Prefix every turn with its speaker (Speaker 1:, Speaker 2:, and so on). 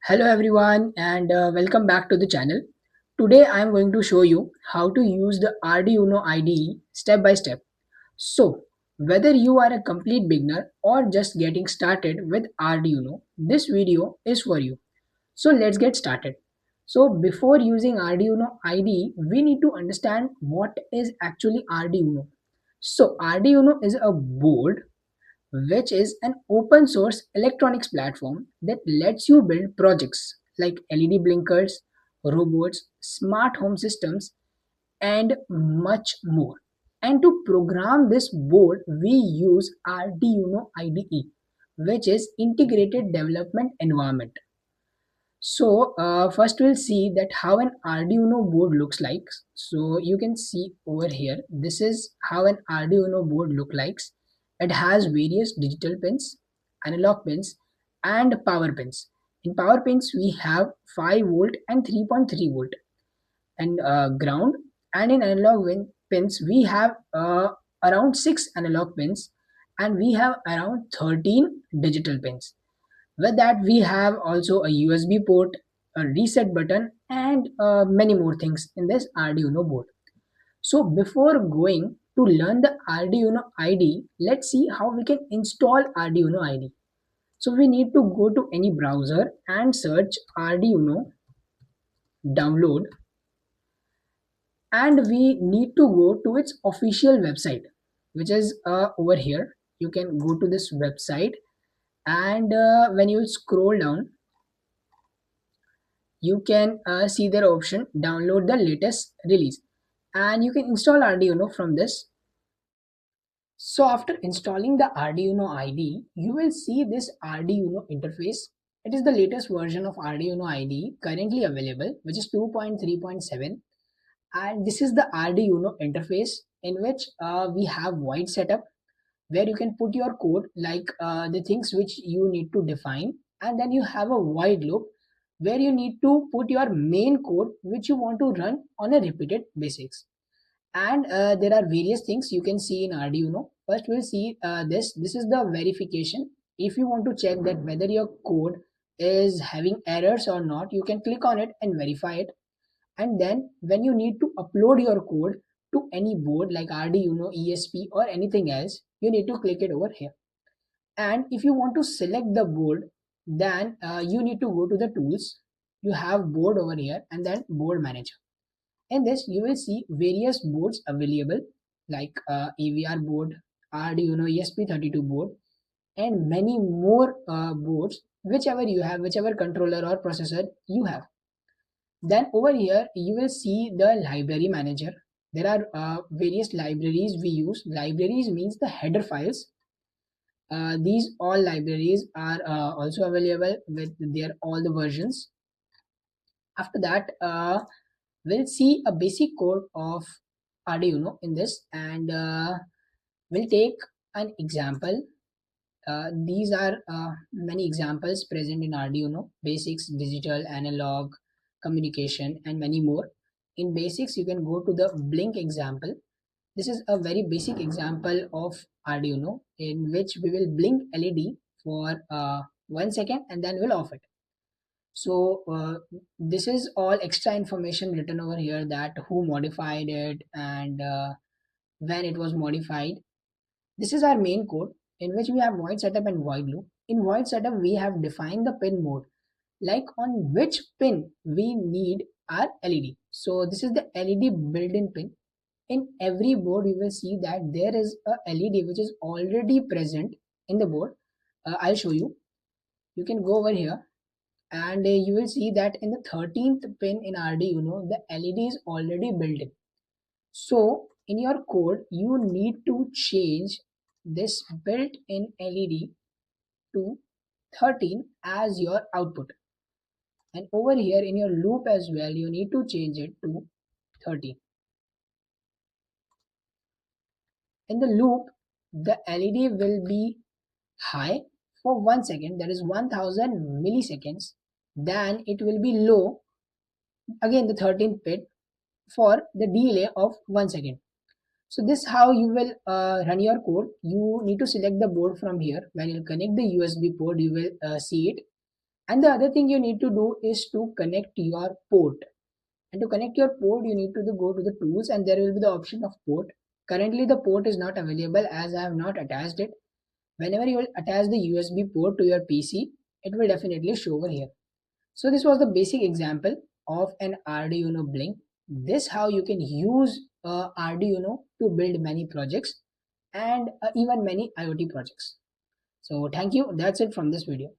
Speaker 1: Hello everyone and welcome back to the channel. Today I am going to show you how to use the Arduino IDE step by step. So whether you are a complete beginner or just getting started with Arduino, this video is for you. So let's get started. So before using Arduino IDE, we need to understand what is actually Arduino. So Arduino is a board which is an open source electronics platform that lets you build projects like LED blinkers, robots, smart home systems, and much more. And to program this board, we use Arduino IDE, which is Integrated Development Environment. So first we'll see that how an Arduino board looks like. So you can see over here, this is how an Arduino board look like. It has various digital pins, analog pins, and power pins. In power pins, we have 5 volt and 3.3 volt and ground. And in analog pins, we have around 6 analog pins and we have around 13 digital pins. With that, we have also a USB port, a reset button, and many more things in this Arduino board. So before going to learn the Arduino IDE, let's see how we can install Arduino IDE. So we need to go to any browser and search Arduino download, and we need to go to its official website, which is over here. You can go to this website, and when you scroll down, you can see their option download the latest release, and you can install Arduino from this. So after installing the Arduino IDE, you will see this Arduino interface. It is the latest version of Arduino IDE currently available, which is 2.3.7, and this is the Arduino interface in which we have void setup, where you can put your code like the things which you need to define, and then you have a while loop where you need to put your main code which you want to run on a repeated basis. And there are various things you can see in Arduino. First we'll see this is the verification. If you want to check that whether your code is having errors or not, you can click on it and verify it. And then when you need to upload your code to any board like Arduino ESP or anything else, you need to click it over here. And if you want to select the board, then you need to go to the tools. You have board over here and then board manager. In this you will see various boards available like AVR board, Arduino ESP32 board, and many more boards, whichever you have, whichever controller or processor you have. Then over here you will see the library manager. There are various libraries we use. Libraries means the header files. These all libraries are also available with their all the versions. After that, we'll see a basic code of Arduino in this, and we'll take an example. These are many examples present in Arduino: basics, digital, analog, communication, and many more. In basics, you can go to the blink example. This is a very basic example of Arduino in which we will blink LED for 1 second and then we'll off it. So this is all extra information written over here, that who modified it and when it was modified. This is our main code in which we have void setup and void loop. In void setup, we have defined the pin mode, like on which pin we need our LED. So this is the LED built-in pin. In every board, you will see that there is a LED which is already present in the board. I'll show you. You can go over here and you will see that in the 13th pin in Arduino, the LED is already built in. So in your code, you need to change this built-in LED to 13 as your output. And over here in your loop as well, you need to change it to 13. In the loop, the LED will be high for 1 second, that is 1000 milliseconds. Then it will be low, again the 13th bit, for the delay of 1 second. So this how you will run your code. You need to select the board from here. When you connect the USB port, you will see it, And the other thing you need to do is to connect your port. And to connect your port, you need to go to the tools and there will be the option of port. Currently, the port is not available as I have not attached it. Whenever you will attach the USB port to your PC, it will definitely show over here. So this was the basic example of an Arduino Blink. This how you can use Arduino to build many projects and even many IoT projects. So thank you. That's it from this video.